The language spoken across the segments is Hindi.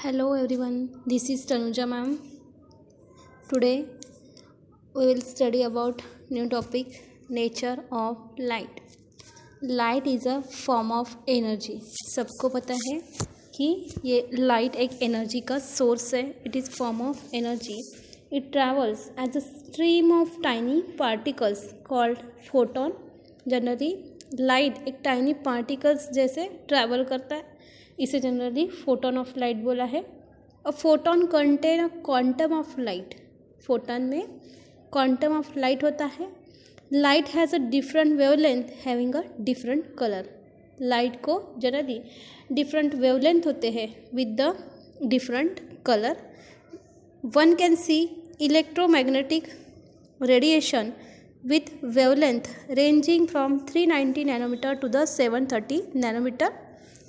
Hello everyone, this is Tanuja ma'am. Today we will study about new topic nature of light. Light is a form of energy. सबको पता है कि ये light एक energy का source है. It is form of energy. It travels as a stream of tiny particles called photon. Generally light एक tiny particles जैसे travel करता है, इसे जनरली फोटोन ऑफ लाइट बोला है. A photon contain a quantum of light. Photon में क्वांटम ऑफ लाइट होता है. Light has a different wavelength having a different colour. Light को जनरली डिफरेंट वेवलेंथ होते हैं with the different colour. One can see electromagnetic radiation with wavelength ranging from 390 nanometre to the 730 nanometre.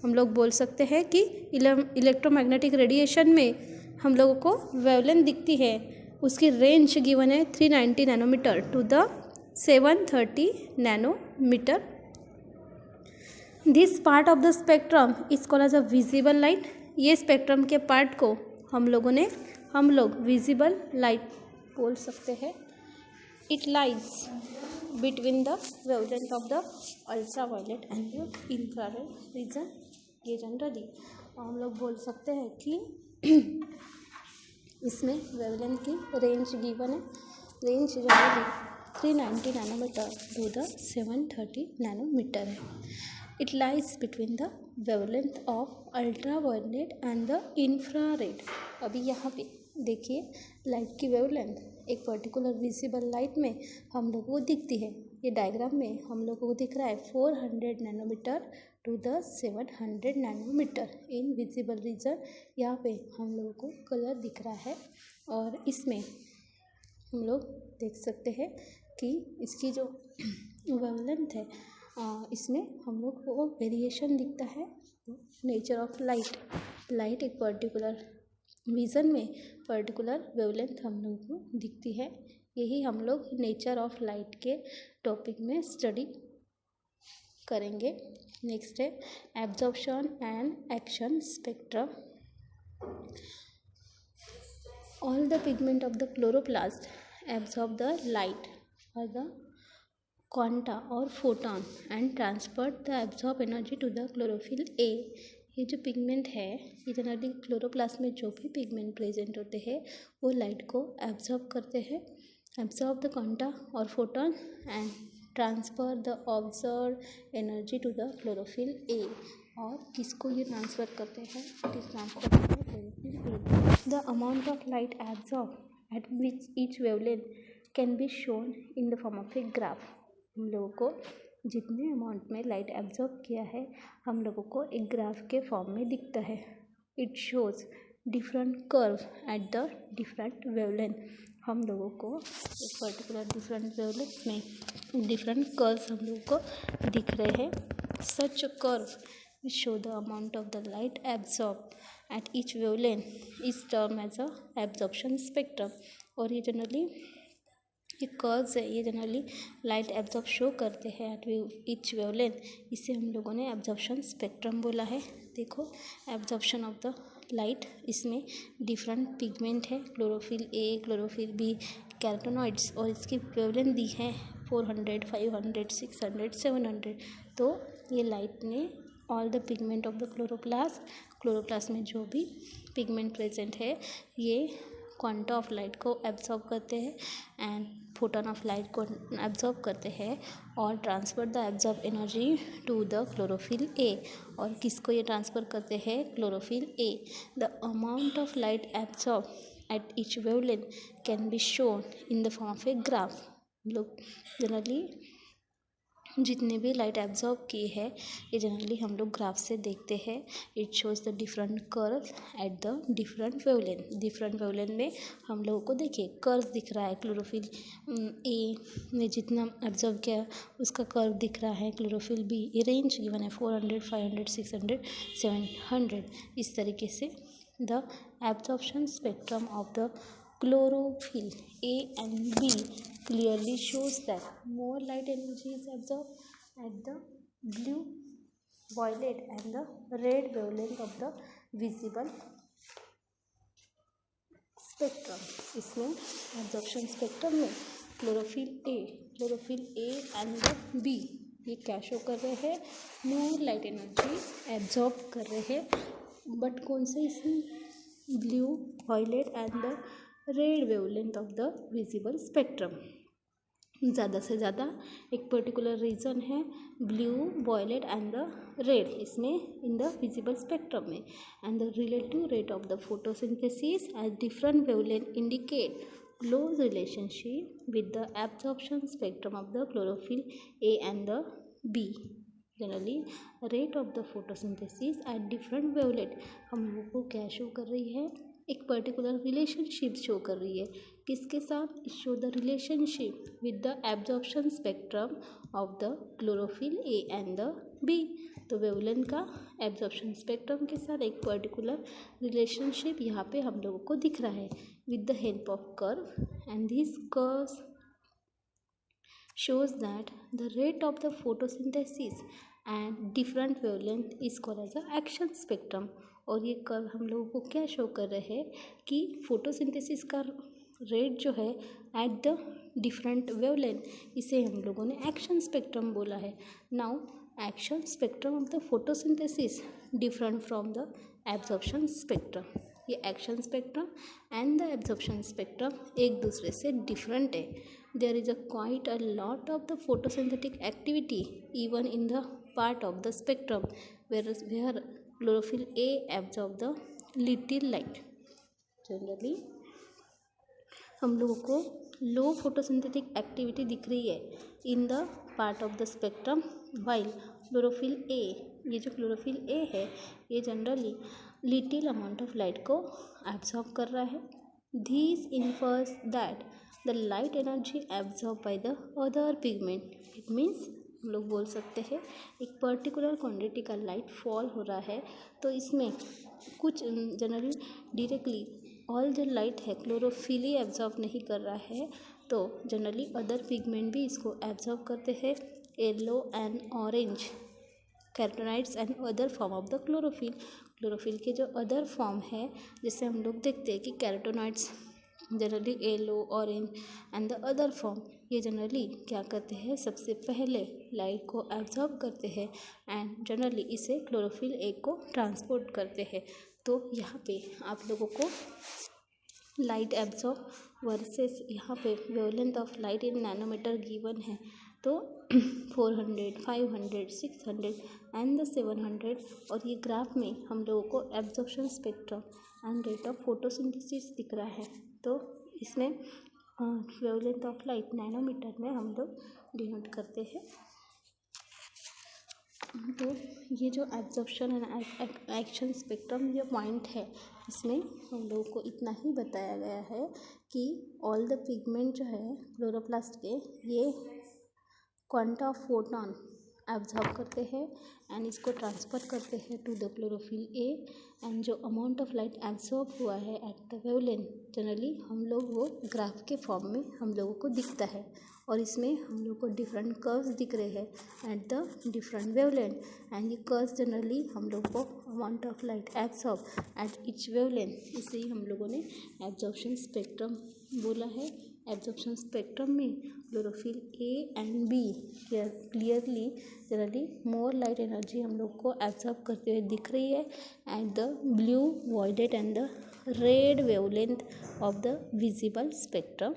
हम लोग बोल सकते हैं कि इलेक्ट्रोमैग्नेटिक रेडिएशन में हम लोगों को वेवलेंथ दिखती है, उसकी रेंज गिवन है 390 nanometre to the 730 nanometre. This part of the spectrum is called as a visible light. ये स्पेक्ट्रम के पार्ट को हम लोग विजिबल लाइट बोल सकते हैं. It lies between the wavelength of the ultraviolet and the infrared region. ये जनरली हम लोग बोल सकते हैं कि इसमें वेवलेंथ की रेंज गिवन है. Range generally 390 nanometre to the 730 nanometre है. It lies between the wavelength of ultraviolet and the infrared. अभी यहाँ पे देखिए लाइट की वेवलेंथ एक पर्टिकुलर विजिबल लाइट में हम लोगों को दिखती है. ये डायग्राम में हम लोगों को दिख रहा है 400 nanometre to the 700 nanometre in visible region. यहाँ पे हम लोगों को कलर दिख रहा है और इसमें हम लोग देख सकते हैं कि इसकी जो वेवलेंथ है इसमें हम लोग को वेरिएशन दिखता है. नेचर ऑफ लाइट एक पर्टिकुलर विज़न में पर्टिकुलर वेवलेंथ हम लोग को दिखती है. यही हम लोग नेचर ऑफ लाइट के टॉपिक में स्टडी करेंगे. नेक्स्ट है absorption and action spectrum. All the pigment of the chloroplast absorb the light और the quanta or photon and transfer the absorb energy to the chlorophyll a. ये जो पिगमेंट है ये जनरली क्लोरोप्लास्ट में जो भी पिगमेंट प्रेजेंट होते हैं वो लाइट को एब्जॉर्ब करते हैं. Absorb the quanta or photon and transfer the observe energy to the chlorophyll a. और किसको ये ट्रांसफ़र करते हैं? It is transfer to the chlorophyll a. The amount of light absorb at which each wavelength can be shown in the form of a graph. हम लोगों को जितने अमाउंट में लाइट एब्जॉर्ब किया है हम लोगों को एक ग्राफ के फॉर्म में दिखता है. It shows different curve at the different wavelength. हम लोगों को एक पर्टिकुलर डिफरेंट वेवलेंथ में डिफरेंट कर्व्स हम लोगों को दिख रहे हैं. Such curve show the amount of the light absorb at each wavelength is term as a absorption spectrum. और ये जनरली ये कर्व्स है, ये जनरली लाइट एब्जॉर्ब शो करते हैं एट ईच वेवलेंथ. इसे हम लोगों ने एब्जॉर्प्शन स्पेक्ट्रम बोला है. देखो एब्जॉर्प्शन ऑफ द लाइट, इसमें डिफरेंट पिगमेंट है chlorophyll A, chlorophyll B, carotenoids, और इसकी वेवलेंथ दी है 400, 500, 600, 700. तो ये लाइट ने all the pigment of the chloroplast में जो भी पिगमेंट प्रेजेंट है ये क्वांटा ऑफ लाइट को एब्जॉर्ब करते हैं एंड फोटोन ऑफ लाइट को एब्जॉर्ब करते हैं और transfer the absorb energy to the chlorophyll a. और किसको ये ट्रांसफ़र करते हैं? Chlorophyll a. The amount of light absorb at each wavelength can be shown in the form of a graph. लोग जनरली जितने भी लाइट एब्जॉर्ब की है ये जनरली हम लोग ग्राफ से देखते हैं. It shows the different curve at the different wavelength. Different wavelength में हम लोगों को देखिए कर्व दिख रहा है. क्लोरोफिल ए ने जितना एब्जॉर्ब किया उसका कर्व दिख रहा है. क्लोरोफिल बी ये रेंज गिवन है 400, 500, 600, 700. इस तरीके से the absorption spectrum of the chlorophyll A and B clearly shows that more light energy is absorbed at the blue, violet and the red wavelength of the visible spectrum. इसमें एब्जॉर्प्शन स्पेक्ट्रम में chlorophyll A and the b ये क्या शो कर रहे हैं, मोर लाइट एनर्जी एब्जॉर्ब कर रहे हैं, बट कौन से इसमें blue, violet and the red wavelength of the visible spectrum. ज़्यादा से ज़्यादा एक पर्टिकुलर रीजन है blue, violet and the red इसमें इन द विजिबल स्पेक्ट्रम में, and the relative rate of the photosynthesis at different wavelength indicate close relationship with the absorption spectrum of the chlorophyll A and the B. Generally, rate of the photosynthesis at different wavelength हम लोगों को क्या शो कर रही है, एक पर्टिकुलर रिलेशनशिप शो कर रही है, किसके साथ, show the relationship with the absorption spectrum of the chlorophyll A and the b. तो वेवलेंथ का एब्जॉर्प्शन स्पेक्ट्रम के साथ एक पर्टिकुलर रिलेशनशिप यहाँ पे हम लोगों को दिख रहा है with the help of curve, and these curves shows that the rate of the photosynthesis and different wavelength is called as a action spectrum। और ये कर्व हम लोगों को क्या शो कर रहे हैं कि फोटोसिंथेसिस का रेट जो है एट द डिफरेंट वेवलेंथ इसे हम लोगों ने एक्शन स्पेक्ट्रम बोला है। Now action spectrum of the photosynthesis different from the absorption spectrum. ये action spectrum and the absorption spectrum एक दूसरे से डिफरेंट है। There is quite a lot of the photosynthetic activity even in the part of the spectrum where chlorophyll a absorb the little light. Generally हम लोगों को लो फोटोसिंथेटिक एक्टिविटी दिख रही है in the part of the spectrum, while chlorophyll a, ये जो क्लोरोफिल ए है ये generally little amount of light को एब्जॉर्ब कर रहा है। This infers that the light energy absorb by the other pigment. It means हम लोग बोल सकते हैं एक पर्टिकुलर क्वांटिटी का लाइट फॉल हो रहा है तो इसमें कुछ जनरली डायरेक्टली ऑल जो लाइट है क्लोरोफिल ही एब्जॉर्ब नहीं कर रहा है, तो जनरली अदर पिगमेंट भी इसको एब्जॉर्ब करते हैं। Yellow and orange carotenoids and other form of the chlorophyll के जो अदर फॉर्म है जिससे हम लोग देखते हैं कि carotenoids generally yellow, orange and the other form ये जनरली क्या करते हैं, सबसे पहले लाइट को एब्जॉर्ब करते हैं एंड जनरली इसे क्लोरोफिल ए को ट्रांसपोर्ट करते हैं। तो यहाँ पे आप लोगों को लाइट एब्जॉर्ब वर्सेस यहाँ पे wavelength of light in nanometre given है, तो 400, 500, 600 एंड द 700। और ये ग्राफ में हम लोगों को absorption spectrum and rate of photosynthesis दिख रहा है। तो इसमें वेवलेंथ ऑफ लाइट नैनोमीटर में हम लोग डिनोट करते हैं। तो ये जो एब्जॉर्प्शन एंड एक्शन स्पेक्ट्रम ये पॉइंट है इसमें हम लोगों को इतना ही बताया गया है कि ऑल द पिगमेंट जो है क्लोरोप्लास्ट के ये क्वांटा ऑफ फोटॉन एब्जॉर्ब करते हैं एंड इसको ट्रांसफ़र करते हैं to the chlorophyll A, and जो अमाउंट ऑफ लाइट एब्जॉर्ब हुआ है एट द वेवलेंथ जनरली हम लोग वो ग्राफ के फॉर्म में हम लोगों को दिखता है। और इसमें हम लोग को डिफरेंट कर्व्स दिख रहे हैं at the different wavelength, and ये कर्व्स जनरली हम लोग को amount of light absorb at each wavelength, इसे ही हम लोगों ने एब्जॉर्प्शन स्पेक्ट्रम बोला है। एब्जॉर्प्शन स्पेक्ट्रम में chlorophyll A and B clearly generally more light energy हम लोग को एब्जॉर्ब करते हुए दिख रही है at the blue, violet and the red wavelength of the visible spectrum.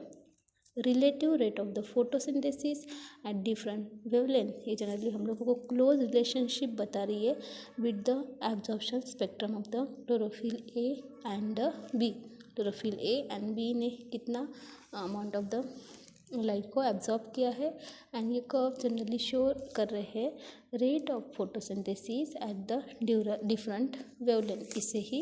Relative rate of the photosynthesis at different wavelength ये जनरली हम लोगों को क्लोज रिलेशनशिप बता रही है with the absorption spectrum of the chlorophyll A and the B. Chlorophyll A and B ने कितना अमाउंट ऑफ द लाइट को एब्जॉर्ब किया है, एंड ये कर्व जनरली शो कर रहे हैं rate of photosynthesis at the different wavelength, इसे ही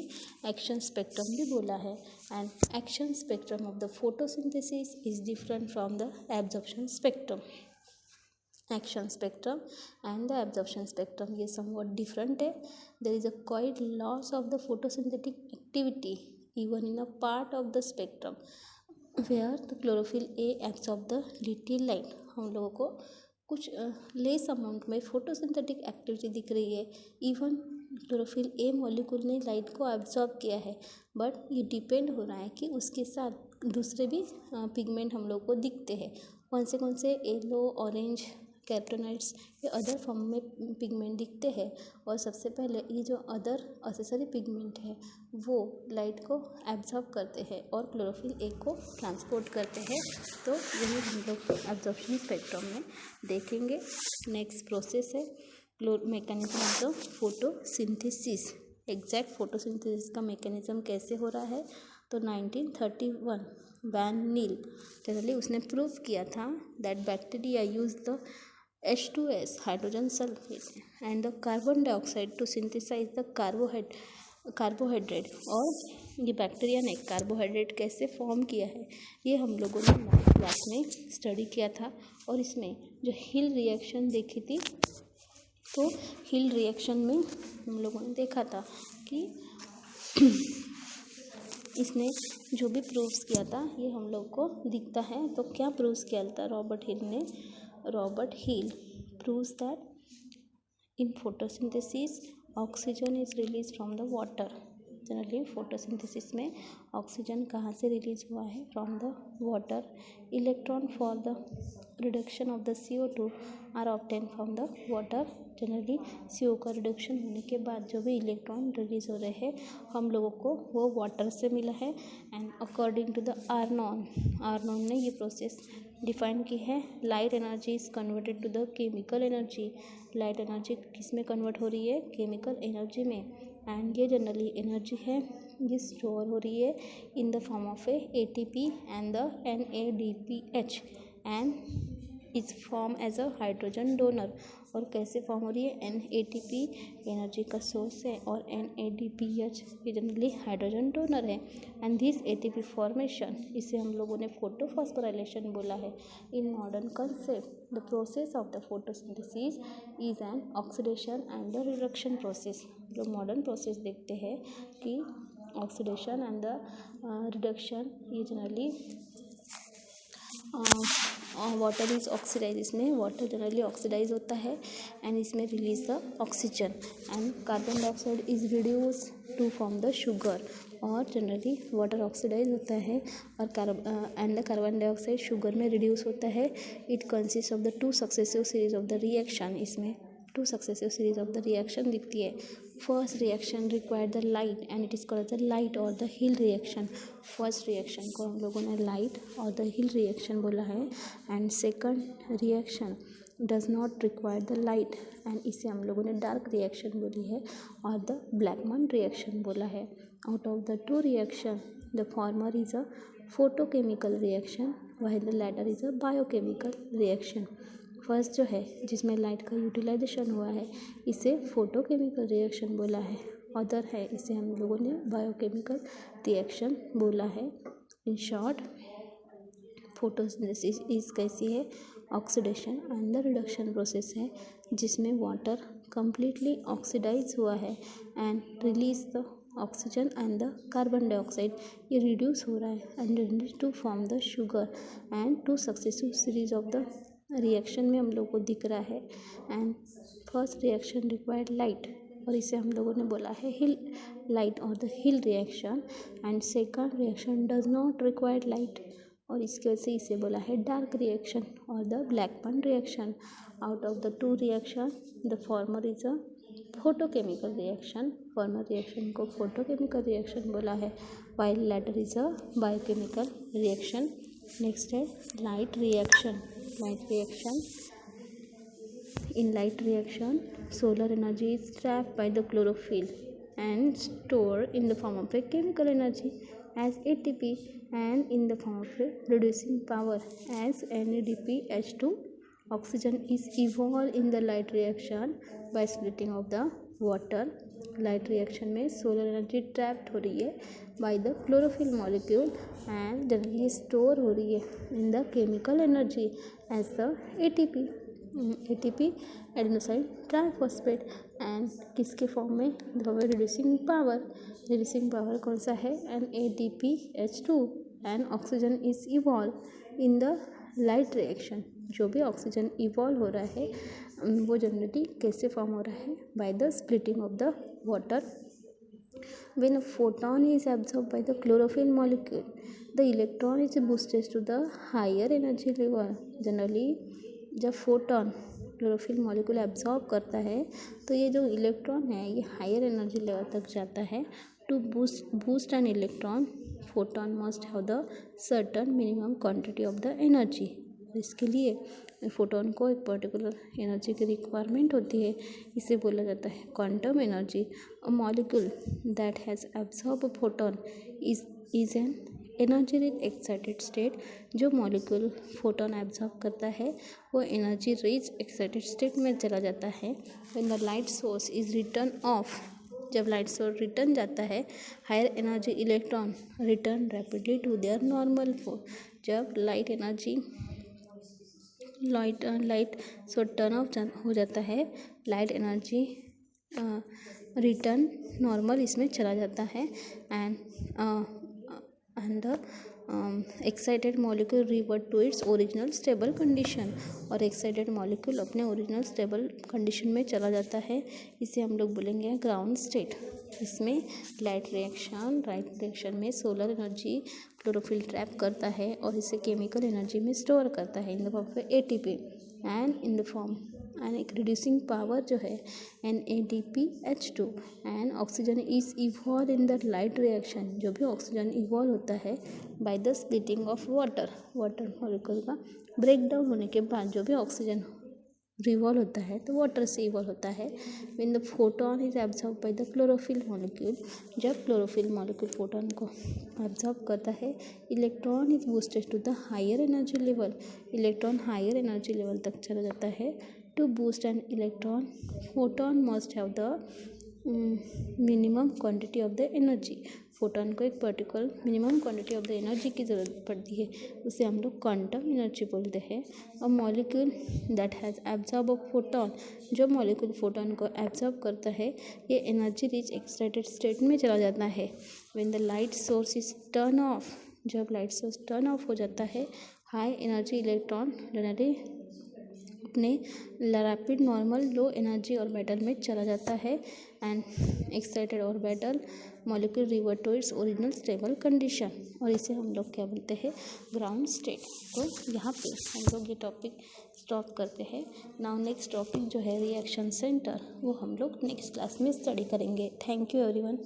एक्शन स्पेक्ट्रम भी बोला है। And action spectrum of the photosynthesis is different from the absorption spectrum. Action spectrum and the absorption spectrum ये समवट डिफरेंट है। There is a quite loss of the photosynthetic activity even in a part of the spectrum where the chlorophyll A absorb the little light। हम लोगों को कुछ लेस अमाउंट में फोटोसिंथेटिक एक्टिविटी दिख रही है इवन क्लोरोफिल ए मॉलिक्यूल ने लाइट को एब्जॉर्ब किया है, बट ये डिपेंड हो रहा है कि उसके साथ दूसरे भी पिगमेंट हम लोग को दिखते हैं। कौन से येलो, ऑरेंज, कैरोटीनॉइड्स ये अदर फॉर्म में पिगमेंट दिखते हैं। और सबसे पहले ये जो अदर असेसरी पिगमेंट है वो लाइट को एब्जॉर्ब करते हैं और क्लोरोफिल ए को ट्रांसपोर्ट करते हैं। तो यही हम लोग एब्जॉर्प्शन स्पेक्ट्रम में देखेंगे। नेक्स्ट प्रोसेस है mechanism of the photosynthesis. Exact photosynthesis का मैकेनिज्म कैसे हो रहा है, तो 1931 वैन नील जनरली उसने प्रूव किया था that bacteria use the H2S hydrogen sulphate and the carbon dioxide to synthesise the carbohydrate. और ये बैक्टीरिया ने कार्बोहाइड्रेट कैसे फॉर्म किया है ये हम लोगों ने लास्ट क्लास में स्टडी किया था। और इसमें जो हिल रिएक्शन देखी थी, तो हिल रिएक्शन में हम लोगों ने देखा था कि इसने जो भी प्रूव्स किया था ये हम लोग को दिखता है। तो क्या प्रूव्स किया था रॉबर्ट हिल ने? Robert hill proves that in photosynthesis oxygen is released from the water। Generally photosynthesis में ऑक्सीजन कहाँ से रिलीज हुआ है? From the water. Electron for the reduction of the CO2 are obtain from the water. Generally CO का रिडक्शन होने के बाद जो भी इलेक्ट्रॉन रिलीज हो रहे हैं हम लोगों को वो वाटर से मिला है। And according to the Arnon ने ये प्रोसेस डिफाइन की है। Light energy is converted to the chemical energy. Light energy किस में कन्वर्ट हो रही है? केमिकल एनर्जी में। एंड ये जनरली एनर्जी है ये स्टोर हो रही है in the form of a ATP and the NADPH and is form as a hydrogen donor. और कैसे फॉर्म हो रही है? NADP एनर्जी का सोर्स है और NADPH ये जनरली हाइड्रोजन डोनर है। एंड दिस ATP फॉर्मेशन इसे हम लोगों ने फोटोफॉस्फोराइलेशन बोला है। In modern concept the process of the photosynthesis is an oxidation and the reduction process. जो मॉडर्न प्रोसेस देखते हैं कि ऑक्सीडेशन एंड द रिडक्शन, ये जनरली वाटर इज ऑक्सीडाइज, इसमें वाटर जनरली ऑक्सीडाइज होता है एंड इसमें release the oxygen and carbon dioxide is reduce to form the sugar. और जनरली वाटर ऑक्सीडाइज होता है और and the carbon dioxide sugar में रिड्यूस होता है। It consist of the 2 successive series of the reaction. इसमें 2 successive series of the reaction दिखती है। First reaction require the light and it is called the light और the Hill reaction. First reaction को हम लोगों ने लाइट और द हिल रिएक्शन बोला है। And second reaction does not require the light and इसे हम लोगों ने डार्क रिएक्शन बोली है और द ब्लैकमन रिएक्शन बोला है। Out of the 2 reaction the former is a photochemical reaction while the latter is a biochemical reaction। First जो है जिसमें लाइट का यूटिलाइजेशन हुआ है इसे फोटोकेमिकल रिएक्शन बोला है। अदर है इसे हम लोगों ने बायोकेमिकल रिएक्शन बोला है। इन शॉर्ट फोटोसिंथेसिस इज कैसी है? Oxidation and the reduction process है जिसमें वाटर कंप्लीटली ऑक्सीडाइज हुआ है and release the oxygen and the carbon dioxide. ये रिड्यूस हो रहा है and release to form the sugar and 2 successive series of the reaction में हम लोग को दिख रहा है। And first reaction required light और इसे हम लोगों ने बोला है हिल लाइट और the Hill reaction. And second reaction does not required light और इसकी वजह से इसे बोला है dark reaction or the Blackman reaction. Out of the 2 reaction the former is a photochemical reaction. Former reaction को फोटोकेमिकल रिएक्शन बोला है while latter is a biochemical reaction। Next है light reaction. Light reaction, in light reaction solar energy is trapped by the chlorophyll and stored in the form of a chemical energy as ATP and in the form of a reducing power as NADPH2। oxygen is evolved in the light reaction by splitting of the water। Light reaction में सोलर एनर्जी ट्रैप्ड हो रही है by the chlorophyll molecule and generally store हो रही है in the chemical energy as the ATP adenosine triphosphate and किसके फॉर्म में? रिड्यूसिंग पावर कौन सा है? NADPH2 and oxygen is evolve in the light reaction. जो भी ऑक्सीजन इवॉल्व हो रहा है वो जनरली कैसे फॉर्म हो रहा है, by the splitting of the water. When a photon is absorbed by the chlorophyll molecule, the electron is boosted to the higher energy level. Generally जब फोटॉन क्लोरोफिल मॉलिक्यूल एब्जॉर्ब करता है तो ये जो इलेक्ट्रॉन है ये हायर एनर्जी लेवल तक जाता है. To boost an electron photon must have the certain minimum quantity of the energy. इसके लिए फोटोन को एक पर्टिकुलर एनर्जी की रिक्वायरमेंट होती है. इसे बोला जाता है quantum energy. A molecule that has absorb a photon is an energy rich excited state. जो मॉलिक्यूल फोटोन एब्जॉर्ब करता है वो एनर्जी रिच एक्साइटेड स्टेट में चला जाता है. When the light source is return off, जब लाइट सोर्स रिटर्न जाता है, higher energy electron return rapidly to their normal form. जब लाइट सो टर्न ऑफ हो जाता है, लाइट एनर्जी रिटर्न नॉर्मल इसमें चला जाता है. And the excited molecule revert to its original stable condition. और एक्साइटेड मॉलिक्यूल अपने ओरिजिनल स्टेबल कंडीशन में चला जाता है. इसे हम लोग बोलेंगे ग्राउंड स्टेट. इसमें लाइट रिएक्शन में सोलर एनर्जी क्लोरोफिल ट्रैप करता है और इसे केमिकल एनर्जी में स्टोर करता है in the form of ATP and in the form and एक रिड्यूसिंग पावर जो है NADPH2. And oxygen is evolve in the light reaction. जो भी ऑक्सीजन इवॉल्व होता है by the splitting of water molecule का ब्रेक डाउन होने के बाद जो भी ऑक्सीजन रिवॉल्व होता है तो वाटर से इवॉल्व होता है. When the photon is absorb by the chlorophyll molecule, जब क्लोरोफिल मॉलिक्यूल फोटोन को एब्जॉर्ब करता है, electron is boosted to the higher energy level. Electron higher energy level तक चला जाता है. To boost an electron photon must have the minimum quantity of the energy. Photon को एक particular minimum quantity of the energy की ज़रूरत पड़ती है, उसे हम लोग क्वांटम एनर्जी बोलते हैं. A molecule that has absorb a photon, जो मॉलिक्यूल फोटोन को एब्जॉर्ब करता है ये एनर्जी रिच एक्साइटेड स्टेट में चला जाता है. When the light source is turn off, जब लाइट सोर्स टर्न ऑफ हो जाता है, हाई एनर्जी इलेक्ट्रॉन जनरली अपने rapid normal low energy orbital में चला जाता है. And excited orbital molecule revert to its original stable condition. और इसे हम लोग क्या बोलते हैं, ग्राउंड स्टेट. तो यहाँ पे हम लोग ये टॉपिक स्टॉप करते हैं. नाउ नेक्स्ट टॉपिक जो है रिएक्शन सेंटर, वो हम लोग नेक्स्ट क्लास में स्टडी करेंगे. Thank you everyone.